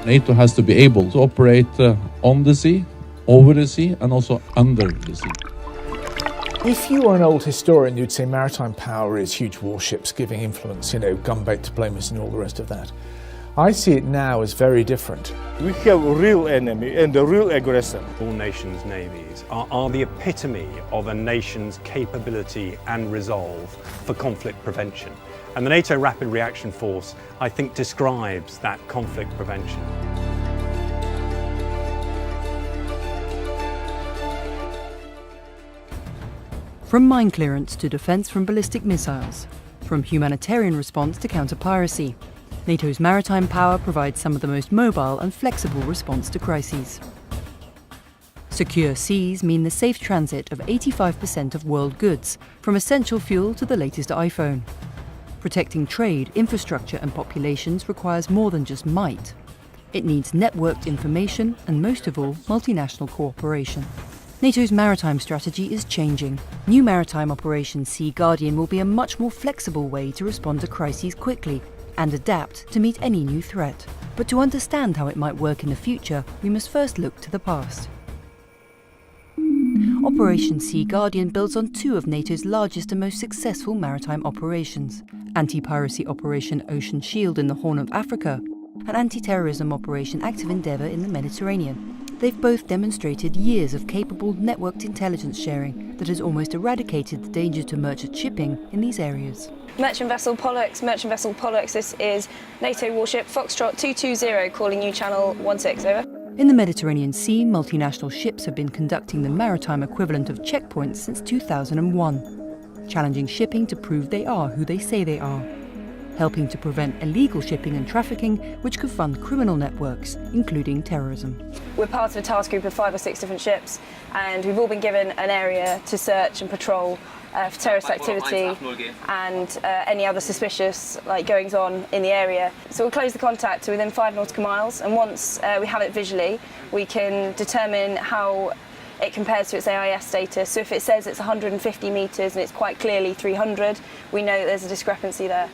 NATO has to be able to operate on the sea, over the sea, and also under the sea. If you were an old historian, you'd say maritime power is huge warships giving influence, gunboat diplomacy and all the rest of that. I see it now as very different. We have a real enemy and a real aggressor. All nations' navies are the epitome of a nation's capability and resolve for conflict prevention. And the NATO Rapid Reaction Force, I think, describes that conflict prevention. From mine clearance to defence from ballistic missiles, from humanitarian response to counter-piracy, NATO's maritime power provides some of the most mobile and flexible response to crises. Secure seas mean the safe transit of 85% of world goods, from essential fuel to the latest iPhone. Protecting trade, infrastructure and populations requires more than just might. It needs networked information and, most of all, multinational cooperation. NATO's maritime strategy is changing. New maritime Operation Sea Guardian will be a much more flexible way to respond to crises quickly and adapt to meet any new threat. But to understand how it might work in the future, we must first look to the past. Operation Sea Guardian builds on two of NATO's largest and most successful maritime operations: Anti-Piracy Operation Ocean Shield in the Horn of Africa and Anti-Terrorism Operation Active Endeavour in the Mediterranean. They've both demonstrated years of capable networked intelligence sharing that has almost eradicated the danger to merchant shipping in these areas. Merchant vessel Pollux, this is NATO warship Foxtrot 220 calling you channel 16, over. In the Mediterranean Sea, multinational ships have been conducting the maritime equivalent of checkpoints since 2001, challenging shipping to prove they are who they say they are, helping to prevent illegal shipping and trafficking, which could fund criminal networks, including terrorism. We're part of a task group of 5 or 6 different ships, and we've all been given an area to search and patrol for terrorist activity and any other suspicious goings-on in the area. So we'll close the contact to within 5 nautical miles, and once we have it visually, we can determine how it compares to its AIS status. So if it says it's 150 metres and it's quite clearly 300, we know that there's a discrepancy there.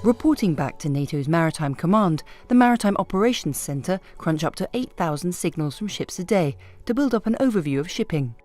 Reporting back to NATO's Maritime Command, the Maritime Operations Centre crunch up to 8,000 signals from ships a day to build up an overview of shipping.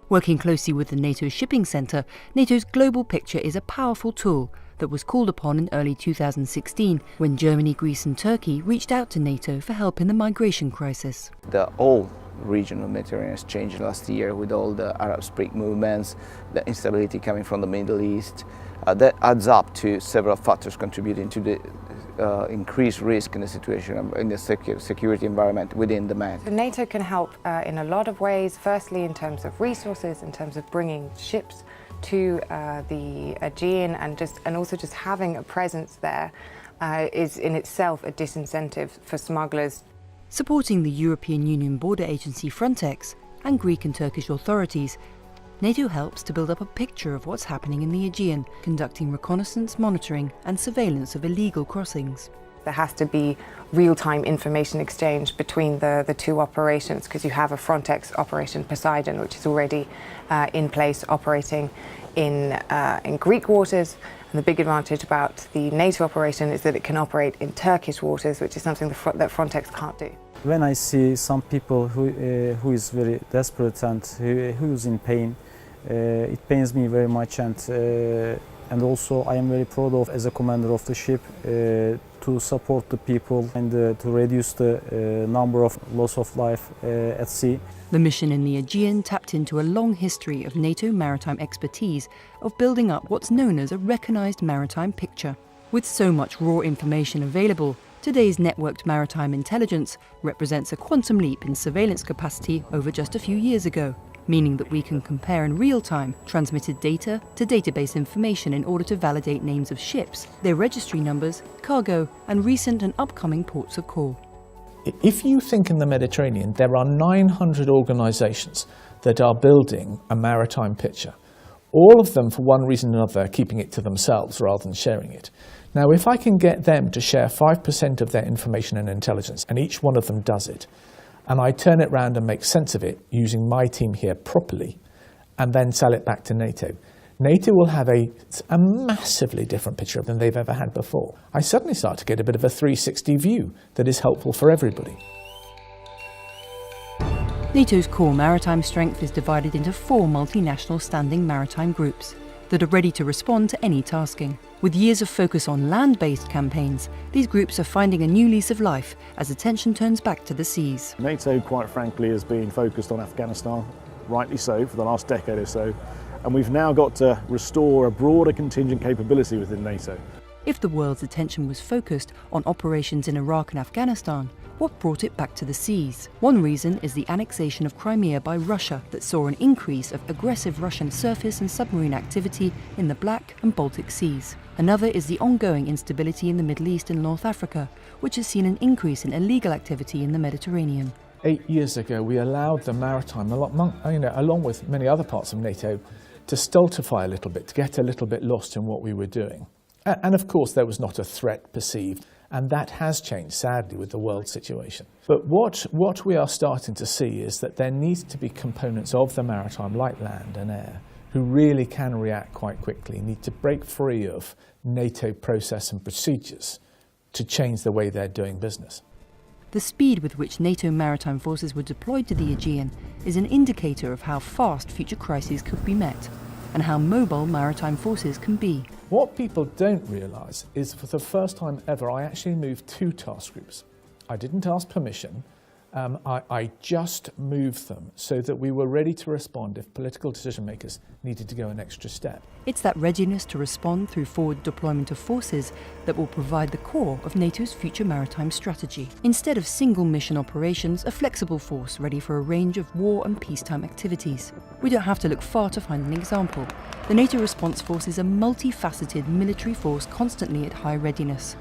Working closely with the NATO Shipping Centre, NATO's global picture is a powerful tool that was called upon in early 2016 when Germany, Greece and Turkey reached out to NATO for help in the migration crisis. The whole region of Mediterranean has changed last year with all the Arab Spring movements, the instability coming from the Middle East. That adds up to several factors contributing to the increased risk in the situation, in the security environment within the Med. NATO can help in a lot of ways, firstly in terms of resources, in terms of bringing ships to the Aegean, and also just having a presence there is in itself a disincentive for smugglers. Supporting the European Union border agency Frontex and Greek and Turkish authorities, NATO helps to build up a picture of what's happening in the Aegean, conducting reconnaissance, monitoring and surveillance of illegal crossings. There has to be real-time information exchange between the two operations, because you have a Frontex operation Poseidon, which is already in place operating in Greek waters. And the big advantage about the NATO operation is that it can operate in Turkish waters, which is something that Frontex can't do. When I see some people who is very desperate and who is in pain, it pains me very much, and also I am very proud of, as a commander of the ship, to support the people and to reduce the number of loss of life at sea. The mission in the Aegean tapped into a long history of NATO maritime expertise of building up what's known as a recognised maritime picture. With so much raw information available, today's networked maritime intelligence represents a quantum leap in surveillance capacity over just a few years ago, meaning that we can compare in real time transmitted data to database information in order to validate names of ships, their registry numbers, cargo, and recent and upcoming ports of call. If you think in the Mediterranean, there are 900 organisations that are building a maritime picture. All of them, for one reason or another, are keeping it to themselves rather than sharing it. Now, if I can get them to share 5% of their information and intelligence, and each one of them does it, and I turn it around and make sense of it using my team here properly, and then sell it back to NATO, NATO will have a massively different picture than they've ever had before. I suddenly start to get a bit of a 360 view that is helpful for everybody. NATO's core maritime strength is divided into 4 multinational standing maritime groups that are ready to respond to any tasking. With years of focus on land-based campaigns, these groups are finding a new lease of life as attention turns back to the seas. NATO, quite frankly, has been focused on Afghanistan, rightly so, for the last decade or so, and we've now got to restore a broader contingent capability within NATO. If the world's attention was focused on operations in Iraq and Afghanistan, what brought it back to the seas? One reason is the annexation of Crimea by Russia that saw an increase of aggressive Russian surface and submarine activity in the Black and Baltic Seas. Another is the ongoing instability in the Middle East and North Africa, which has seen an increase in illegal activity in the Mediterranean. 8 years ago, we allowed the maritime, along with many other parts of NATO, to stultify a little bit, to get a little bit lost in what we were doing. And of course, there was not a threat perceived. And that has changed, sadly, with the world situation. But what we are starting to see is that there needs to be components of the maritime, like land and air, who really can react quite quickly, need to break free of NATO process and procedures to change the way they're doing business. The speed with which NATO maritime forces were deployed to the Aegean is an indicator of how fast future crises could be met, and how mobile maritime forces can be. What people don't realise is for the first time ever I actually moved 2 task groups. I didn't ask permission, I just moved them so that we were ready to respond if political decision makers needed to go an extra step. It's that readiness to respond through forward deployment of forces that will provide the core of NATO's future maritime strategy. Instead of single mission operations, a flexible force ready for a range of war and peacetime activities. We don't have to look far to find an example. The NATO response force is a multifaceted military force constantly at high readiness.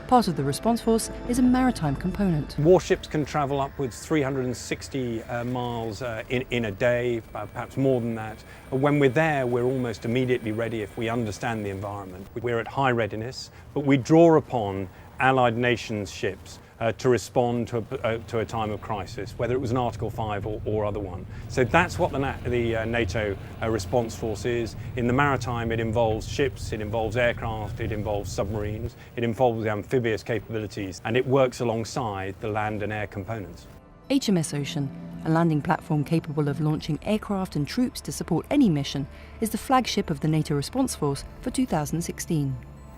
Part of the response force is a maritime component. Warships can travel upwards 360 miles in a day, perhaps more than that. When we're there, we're almost immediately ready if we understand the environment. We're at high readiness, but we draw upon allied nations' ships to respond to a time of crisis, whether it was an Article 5 or other one. So that's what the NATO response force is. In the maritime, it involves ships, it involves aircraft, it involves submarines, it involves amphibious capabilities, and it works alongside the land and air components. HMS Ocean, a landing platform capable of launching aircraft and troops to support any mission, is the flagship of the NATO response force for 2016.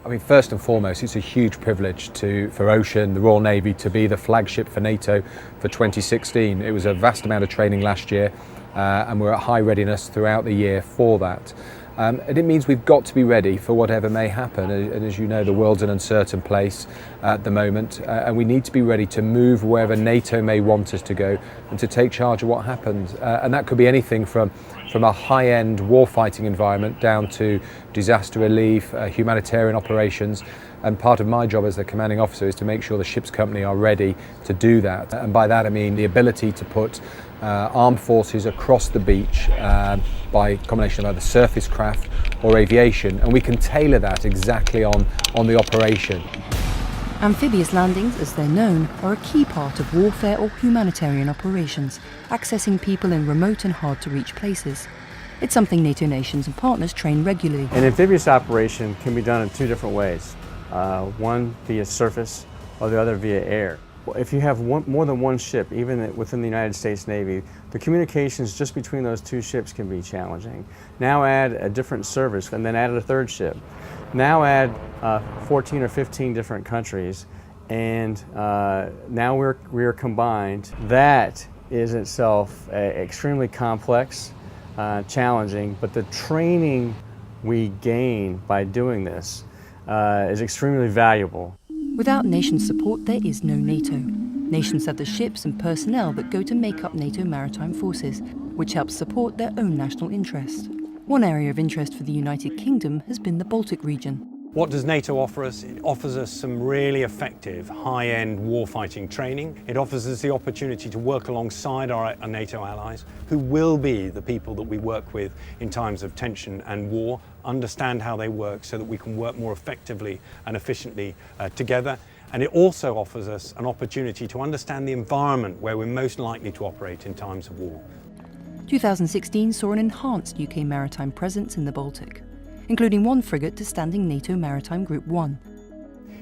I mean, first and foremost, it's a huge privilege for Ocean, the Royal Navy, to be the flagship for NATO for 2016. It was a vast amount of training last year, and we're at high readiness throughout the year for that. And it means we've got to be ready for whatever may happen. And as you know, the world's an uncertain place at the moment, and we need to be ready to move wherever NATO may want us to go and to take charge of what happens. And that could be anything from a high-end warfighting environment down to disaster relief, humanitarian operations. And part of my job as the commanding officer is to make sure the ship's company are ready to do that. And by that I mean the ability to put armed forces across the beach by a combination of either surface craft or aviation, and we can tailor that exactly on the operation. Amphibious landings, as they're known, are a key part of warfare or humanitarian operations, accessing people in remote and hard-to-reach places. It's something NATO nations and partners train regularly. An amphibious operation can be done in 2 different ways, one via surface or the other via air. If you have more than one ship, even within the United States Navy, the communications just between those 2 ships can be challenging. Now add a different service and then add a 3rd ship. Now add 14 or 15 different countries, and now we're combined. That is itself extremely complex, challenging, but the training we gain by doing this is extremely valuable. Without nation support, there is no NATO. Nations have the ships and personnel that go to make up NATO maritime forces, which helps support their own national interest. One area of interest for the United Kingdom has been the Baltic region. What does NATO offer us? It offers us some really effective high-end warfighting training. It offers us the opportunity to work alongside our NATO allies, who will be the people that we work with in times of tension and war, understand how they work so that we can work more effectively and efficiently together. And it also offers us an opportunity to understand the environment where we're most likely to operate in times of war. 2016 saw an enhanced UK maritime presence in the Baltic. including one frigate to standing NATO Maritime Group 1.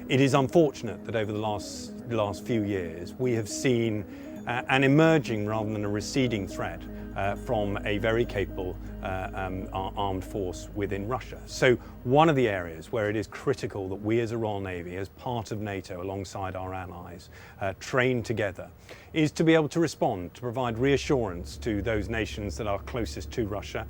It is unfortunate that over the last few years we have seen an emerging rather than a receding threat from a very capable armed force within Russia. So one of the areas where it is critical that we as a Royal Navy, as part of NATO alongside our allies, train together, is to be able to respond, to provide reassurance to those nations that are closest to Russia.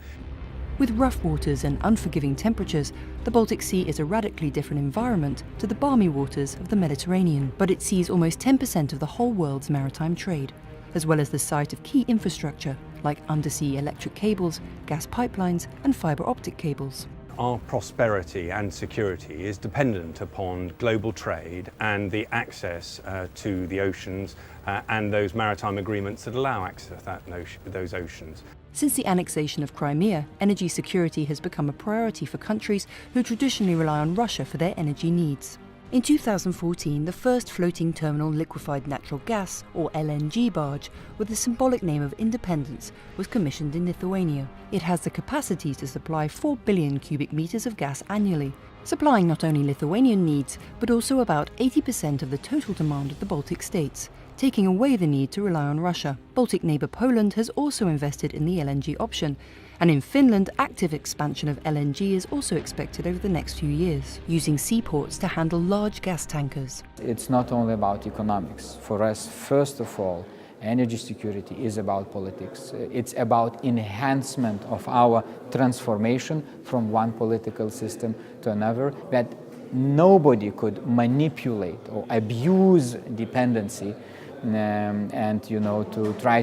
With rough waters and unforgiving temperatures, the Baltic Sea is a radically different environment to the balmy waters of the Mediterranean, but it sees almost 10% of the whole world's maritime trade, as well as the site of key infrastructure like undersea electric cables, gas pipelines and fibre optic cables. Our prosperity and security is dependent upon global trade and the access to the oceans and those maritime agreements that allow access to those oceans. Since the annexation of Crimea, energy security has become a priority for countries who traditionally rely on Russia for their energy needs. In 2014, the first floating terminal liquefied natural gas, or LNG barge, with the symbolic name of Independence, was commissioned in Lithuania. It has the capacity to supply 4 billion cubic meters of gas annually, supplying not only Lithuanian needs, but also about 80% of the total demand of the Baltic states, taking away the need to rely on Russia. Baltic neighbour Poland has also invested in the LNG option, and in Finland, active expansion of LNG is also expected over the next few years, using seaports to handle large gas tankers. It's not only about economics. For us, first of all, energy security is about politics. It's about enhancement of our transformation from one political system to another, that nobody could manipulate or abuse dependency and to try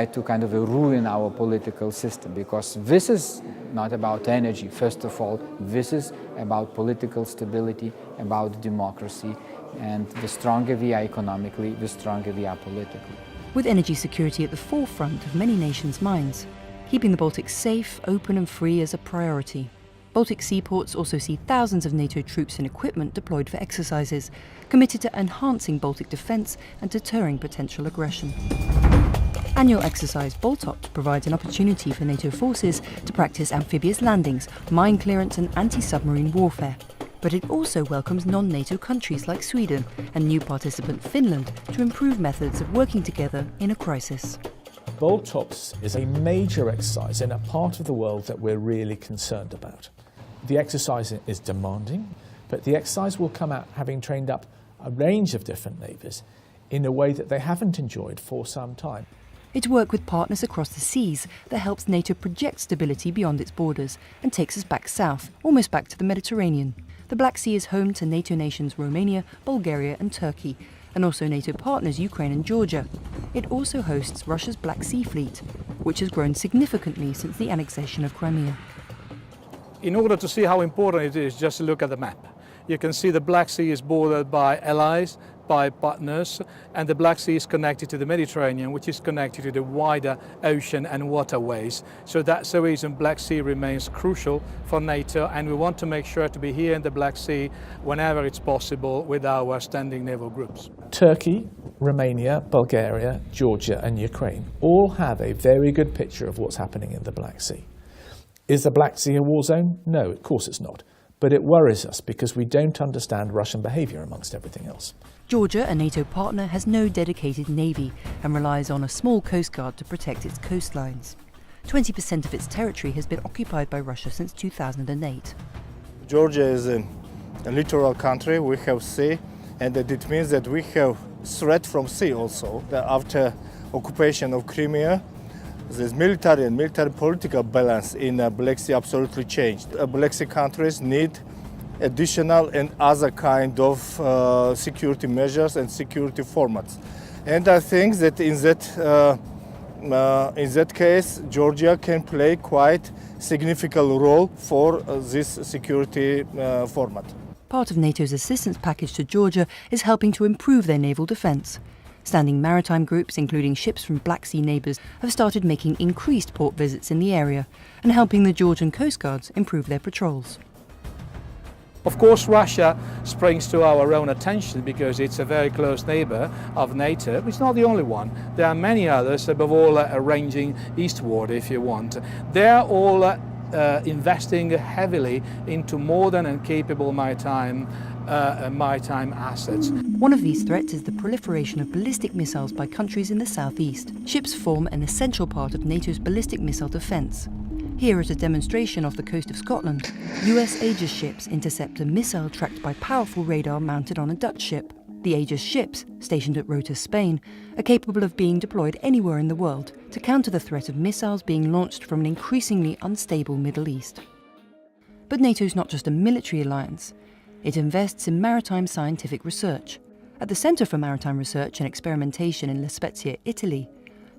to kind of ruin our political system, because this is not about energy. First of all, this is about political stability, about democracy, and the stronger we are economically, the stronger we are politically. With energy security at the forefront of many nations' minds, keeping the Baltic safe, open and free is a priority. Baltic seaports also see thousands of NATO troops and equipment deployed for exercises, committed to enhancing Baltic defence and deterring potential aggression. Annual exercise BALTOPS provides an opportunity for NATO forces to practice amphibious landings, mine clearance and anti-submarine warfare. But it also welcomes non-NATO countries like Sweden and new participant Finland to improve methods of working together in a crisis. BALTOPS is a major exercise in a part of the world that we're really concerned about. The exercise is demanding, but the exercise will come out having trained up a range of different navies in a way that they haven't enjoyed for some time. It's work with partners across the seas that helps NATO project stability beyond its borders and takes us back south, almost back to the Mediterranean. The Black Sea is home to NATO nations Romania, Bulgaria and Turkey, and also NATO partners Ukraine and Georgia. It also hosts Russia's Black Sea Fleet, which has grown significantly since the annexation of Crimea. In order to see how important it is, just look at the map. You can see the Black Sea is bordered by allies, by partners, and the Black Sea is connected to the Mediterranean, which is connected to the wider ocean and waterways. So that's the reason Black Sea remains crucial for NATO, and we want to make sure to be here in the Black Sea whenever it's possible with our standing naval groups. Turkey, Romania, Bulgaria, Georgia and Ukraine all have a very good picture of what's happening in the Black Sea. Is the Black Sea a war zone? No, of course it's not. But it worries us because we don't understand Russian behaviour amongst everything else. Georgia, a NATO partner, has no dedicated navy and relies on a small coast guard to protect its coastlines. 20% of its territory has been occupied by Russia since 2008. Georgia is a littoral country. We have sea, and it means that we have threat from sea also. After occupation of Crimea, this military and military-political balance in Black Sea absolutely changed. Black Sea countries need additional and other kind of security measures and security formats. And I think that in that case, Georgia can play quite significant role for this security format. Part of NATO's assistance package to Georgia is helping to improve their naval defence. Standing maritime groups, including ships from Black Sea neighbours, have started making increased port visits in the area and helping the Georgian Coast Guards improve their patrols. Of course, Russia springs to our own attention because it's a very close neighbour of NATO. It's not the only one. There are many others, above all ranging eastward, if you want. They are all investing heavily into modern and capable maritime assets. One of these threats is the proliferation of ballistic missiles by countries in the southeast. Ships form an essential part of NATO's ballistic missile defence. Here at a demonstration off the coast of Scotland, US Aegis ships intercept a missile tracked by powerful radar mounted on a Dutch ship. The Aegis ships, stationed at Rota, Spain, are capable of being deployed anywhere in the world to counter the threat of missiles being launched from an increasingly unstable Middle East. But NATO's not just a military alliance. It invests in maritime scientific research. At the Centre for Maritime Research and Experimentation in La Spezia, Italy,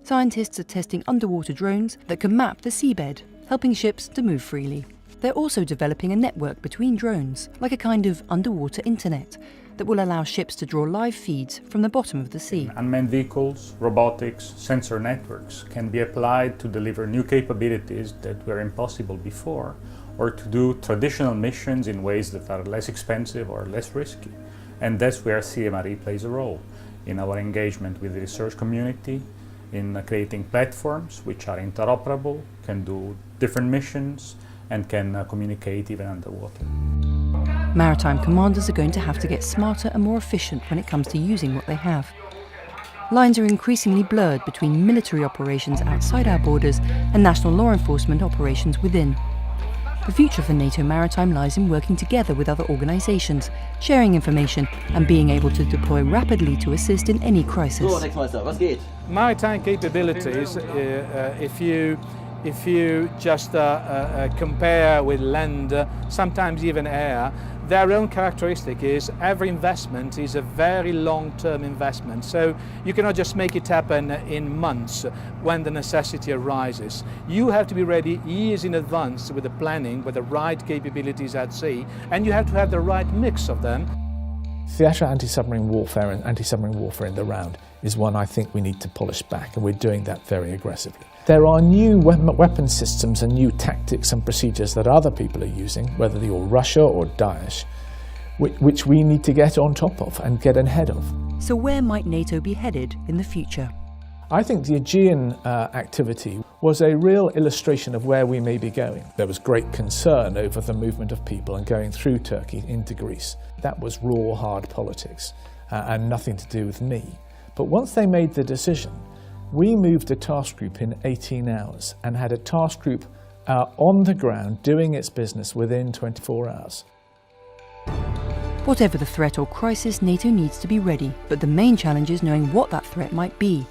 scientists are testing underwater drones that can map the seabed, helping ships to move freely. They're also developing a network between drones, like a kind of underwater internet, that will allow ships to draw live feeds from the bottom of the sea. Unmanned vehicles, robotics, sensor networks can be applied to deliver new capabilities that were impossible before, or to do traditional missions in ways that are less expensive or less risky. And that's where CMRE plays a role, in our engagement with the research community, in creating platforms which are interoperable, can do different missions, and can communicate even underwater. Maritime commanders are going to have to get smarter and more efficient when it comes to using what they have. Lines are increasingly blurred between military operations outside our borders and national law enforcement operations within. The future for NATO Maritime lies in working together with other organisations, sharing information and being able to deploy rapidly to assist in any crisis. Maritime capabilities, if you just compare with land, sometimes even air, their own characteristic is every investment is a very long-term investment. So you cannot just make it happen in months when the necessity arises. You have to be ready years in advance with the planning, with the right capabilities at sea, and you have to have the right mix of them. Theatre anti-submarine warfare and anti-submarine warfare in the round is one I think we need to polish back, and we're doing that very aggressively. There are new weapon systems and new tactics and procedures that other people are using, whether you're Russia or Daesh, which we need to get on top of and get ahead of. So where might NATO be headed in the future? I think the Aegean activity was a real illustration of where we may be going. There was great concern over the movement of people and going through Turkey into Greece. That was raw, hard politics and nothing to do with me. But once they made the decision, we moved a task group in 18 hours and had a task group on the ground doing its business within 24 hours. Whatever the threat or crisis, NATO needs to be ready, but the main challenge is knowing what that threat might be.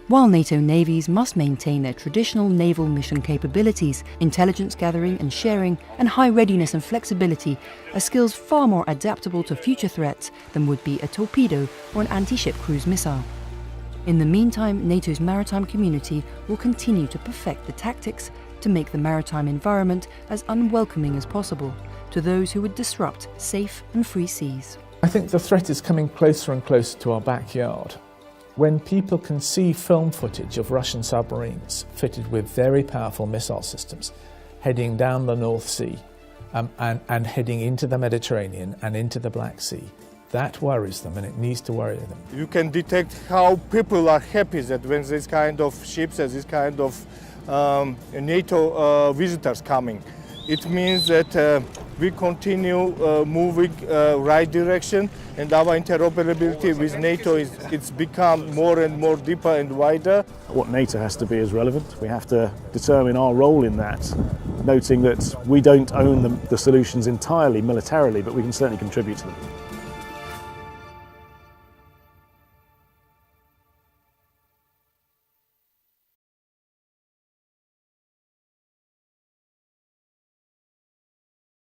While NATO navies must maintain their traditional naval mission capabilities, intelligence gathering and sharing, and high readiness and flexibility are skills far more adaptable to future threats than would be a torpedo or an anti-ship cruise missile. In the meantime, NATO's maritime community will continue to perfect the tactics to make the maritime environment as unwelcoming as possible to those who would disrupt safe and free seas. I think the threat is coming closer and closer to our backyard. When people can see film footage of Russian submarines fitted with very powerful missile systems heading down the North Sea and heading into the Mediterranean and into the Black Sea, that worries them, and it needs to worry them. You can detect how people are happy that when this kind of ships and this kind of NATO visitors coming. It means that we continue moving right direction, and our interoperability with NATO it's become more and more deeper and wider. What NATO has to be is relevant. We have to determine our role in that, noting that we don't own the solutions entirely militarily, but we can certainly contribute to them.